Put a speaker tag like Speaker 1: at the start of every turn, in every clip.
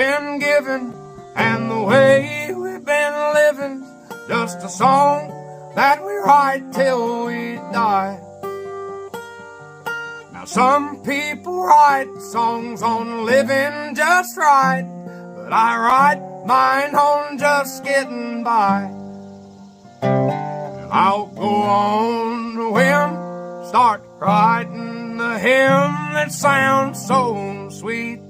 Speaker 1: been given and the way we've been living, just a song that we write till we die. Now some people write songs on living just right, but I write mine on just getting by. And I'll go on a whim, start writing a hymn that sounds so sweet.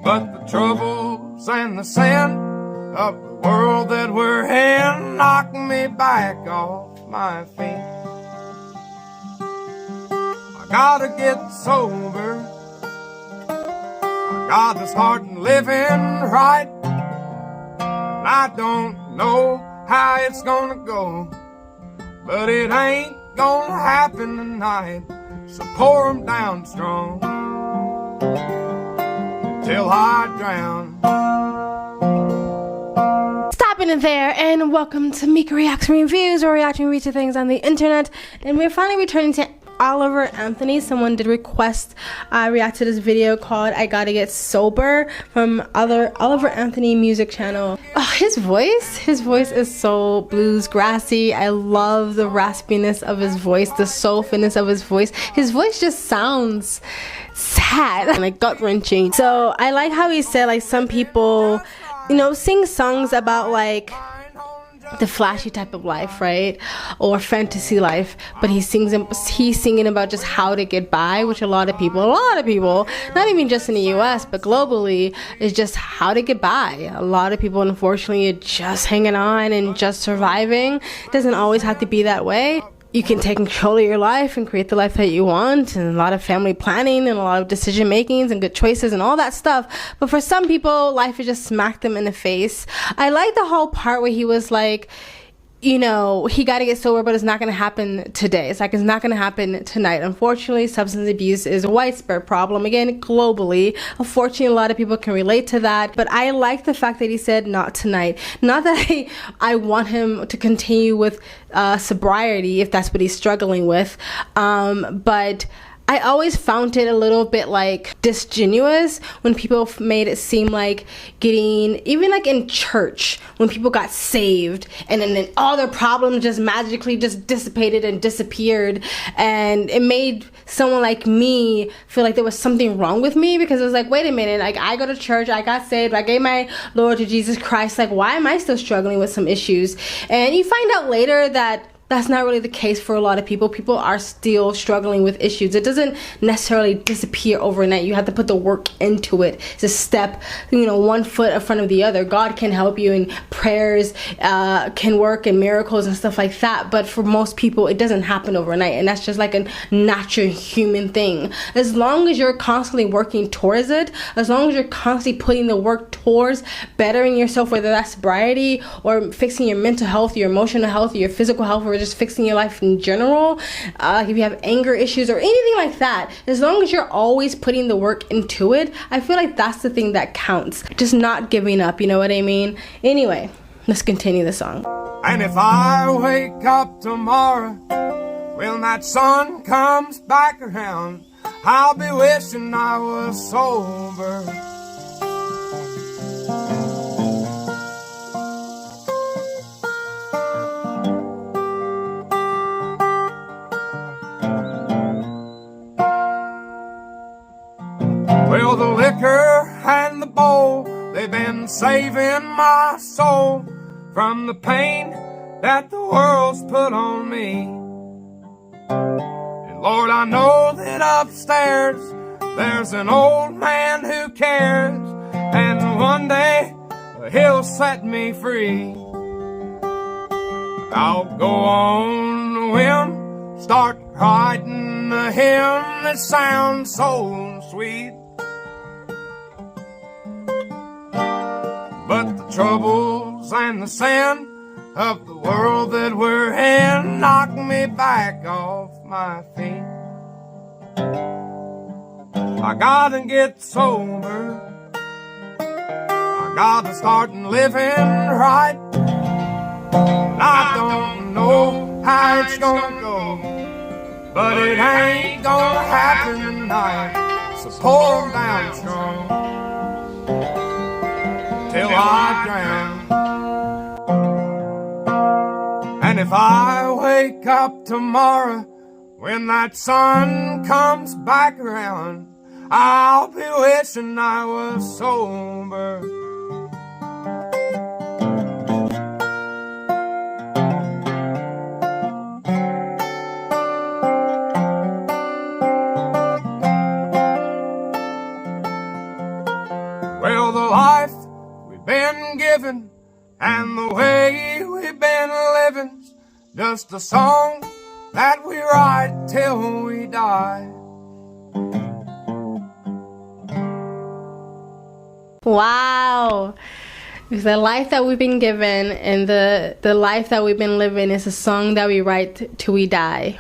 Speaker 1: But the troubles and the sin of the world that we're in knock me back off my feet. I gotta get sober, I gotta start living right. And I don't know how it's gonna go, but it ain't gonna happen tonight. So pour 'em down strong till I drown.
Speaker 2: Stop in there and welcome to Mika Reacts and Reviews, where we're reacting to things on the internet. And we're finally returning to Oliver Anthony. Someone did request I react to this video called I Gotta Get Sober from Oliver Anthony music channel. Oh, his voice is so blues grassy. I love the raspiness of his voice, the soulfulness of his voice. His voice just sounds sad and like gut-wrenching. So I like how he said like some people, you know, sing songs about like the flashy type of life, right, or fantasy life, but he's singing about just how to get by, which a lot of people, not even just in the US but globally, is just how to get by. A lot of people, unfortunately, are just hanging on and just surviving. It doesn't always have to be that way. You can take control of your life and create the life that you want, and a lot of family planning and a lot of decision makings and good choices and all that stuff. But for some people, life has just smacked them in the face. I like the whole part where he was like, you know, he got to get sober, but it's not going to happen today. It's like, it's not going to happen tonight. Unfortunately, substance abuse is a widespread problem, again, globally. Unfortunately, a lot of people can relate to that. But I like the fact that he said, not tonight. Not that I want him to continue with sobriety, if that's what he's struggling with. But I always found it a little bit like disingenuous when people made it seem like getting, even like in church, when people got saved and then all their problems just magically just dissipated and disappeared, and it made someone like me feel like there was something wrong with me, because it was like, wait a minute, like I go to church, I got saved, I gave my Lord to Jesus Christ, like why am I still struggling with some issues? And you find out later that that's not really the case for a lot of people. People are still struggling with issues. It doesn't necessarily disappear overnight. You have to put the work into it. It's a step, you know, one foot in front of the other. God can help you, and prayers can work, and miracles and stuff like that. But for most people, it doesn't happen overnight, and that's just like a natural human thing. As long as you're constantly working towards it, as long as you're constantly putting the work towards bettering yourself, whether that's sobriety or fixing your mental health, your emotional health, your physical health, or just fixing your life in general, like if you have anger issues or anything like that, as long as you're always putting the work into it, I feel like that's the thing that counts. Just not giving up, you know what I mean? Anyway, let's continue the song.
Speaker 1: And if I wake up tomorrow when that sun comes back around, I'll be wishing I was sober. Well, the liquor and the bowl, they've been saving my soul from the pain that the world's put on me. And Lord, I know that upstairs there's an old man who cares, and one day he'll set me free. I'll go on a whim, start writing a hymn that sounds so sweet. But the troubles and the sin of the world that we're in knock me back off my feet. I gotta get sober, I gotta start living right. I don't know how it's gonna go, but it ain't gonna happen tonight. So pour 'em down strong till I drown. And if I wake up tomorrow when that sun comes back around, I'll be wishing I was sober. Well, the life we've been given and the way we've been living's just a song that we write till we die.
Speaker 2: Wow. The life that we've been given and the life that we've been living is a song that we write till we die.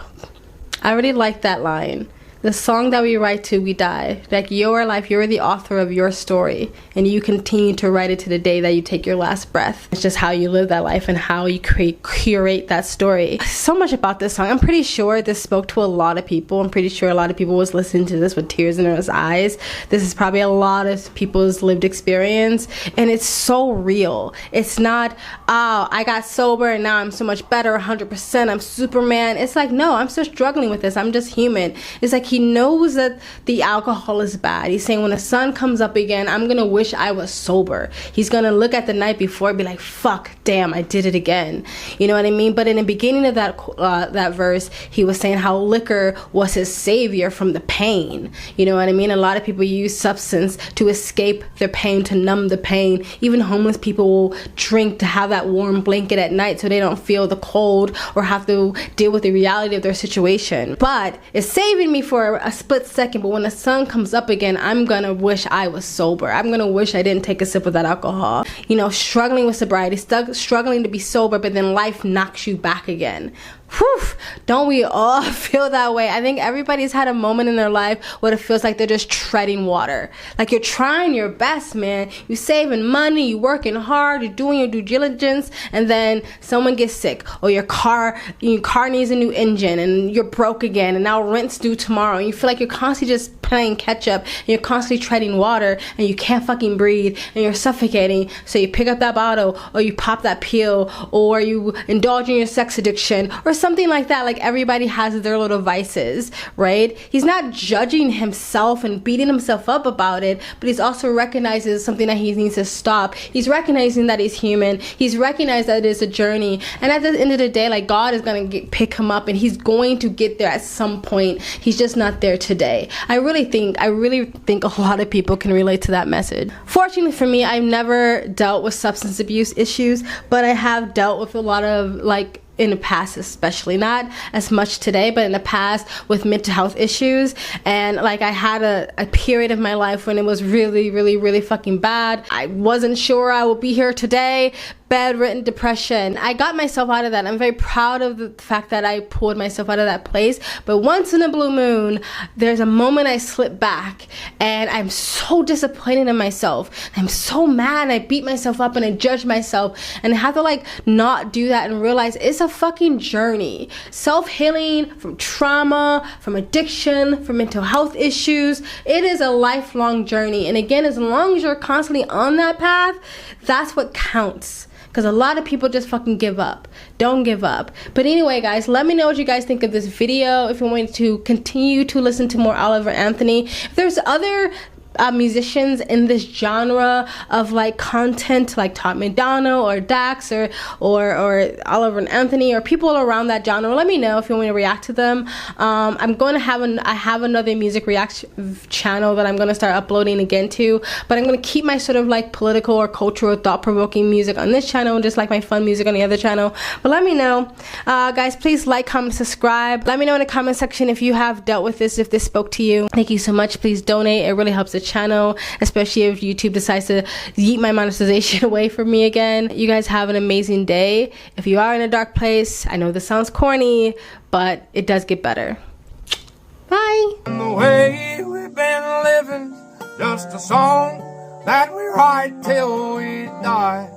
Speaker 2: I really like that line. The song that we write till we die. Like, your life, you're the author of your story, and you continue to write it to the day that you take your last breath. It's just how you live that life and how you curate that story. So much about this song. I'm pretty sure this spoke to a lot of people. I'm pretty sure a lot of people was listening to this with tears in their eyes. This is probably a lot of people's lived experience, and it's so real. It's not, oh, I got sober and now I'm so much better, 100%, I'm Superman. It's like, no, I'm still struggling with this. I'm just human. It's like, he knows that the alcohol is bad. He's saying, when the sun comes up again, I'm gonna wish I was sober. He's gonna look at the night before and be like, fuck, damn, I did it again. You know what I mean? But in the beginning of that verse, he was saying how liquor was his savior from the pain. You know what I mean? A lot of people use substance to escape their pain, to numb the pain. Even homeless people will drink to have that warm blanket at night so they don't feel the cold or have to deal with the reality of their situation. But it's saving me for a split second, but when the sun comes up again, I'm gonna wish I was sober. I'm gonna wish I didn't take a sip of that alcohol. You know, struggling with sobriety, struggling to be sober, but then life knocks you back again. Whew, don't we all feel that way? I think everybody's had a moment in their life where it feels like they're just treading water. Like, you're trying your best, man. You're saving money, you're working hard, you're doing your due diligence, and then someone gets sick, or your car needs a new engine, and you're broke again, and now rent's due tomorrow, and you feel like you're constantly just playing catch up, and you're constantly treading water, and you can't fucking breathe, and you're suffocating. So you pick up that bottle, or you pop that pill, or you indulge in your sex addiction, or something like that. Like, everybody has their little vices, right? He's not judging himself and beating himself up about it, but he's also recognizes something that he needs to stop. He's recognizing that he's human. He's recognized that it is a journey, and at the end of the day, like, God is gonna pick him up, and he's going to get there at some point. He's just not there today. I really think a lot of people can relate to that message. Fortunately for me, I've never dealt with substance abuse issues, but I have dealt with a lot of, like, in the past, especially not as much today, but in the past with mental health issues. And like, I had a period of my life when it was really fucking bad. I wasn't sure I would be here today. Bedridden, depression. I got myself out of that. I'm very proud of the fact that I pulled myself out of that place. But once in a blue moon, there's a moment I slip back, and I'm so disappointed in myself. I'm so mad. I beat myself up and I judge myself, and I have to, like, not do that and realize it's a fucking journey. Self-healing from trauma, from addiction, from mental health issues. It is a lifelong journey. And again, as long as you're constantly on that path, that's what counts. Because a lot of people just fucking give up. Don't give up. But anyway, guys, let me know what you guys think of this video. If you want to continue to listen to more Oliver Anthony. If there's other musicians in this genre of, like, content, like Tom MacDonald or Dax or Oliver and Anthony, or people around that genre, let me know if you want me to react to them. I'm going to have I have another music reaction channel that I'm going to start uploading again to, but I'm going to keep my sort of, like, political or cultural thought-provoking music on this channel, just like my fun music on the other channel. But let me know, guys. Please like, comment, subscribe. Let me know in the comment section if you have dealt with this, if this spoke to you. Thank you so much. Please donate. It really helps the channel, especially if YouTube decides to yeet my monetization away from me again. You guys have an amazing day. If you are in a dark place, I know this sounds corny, but it does get better. Bye.
Speaker 1: The way we've been living, just a song that we write till we die.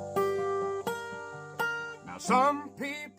Speaker 1: Now some people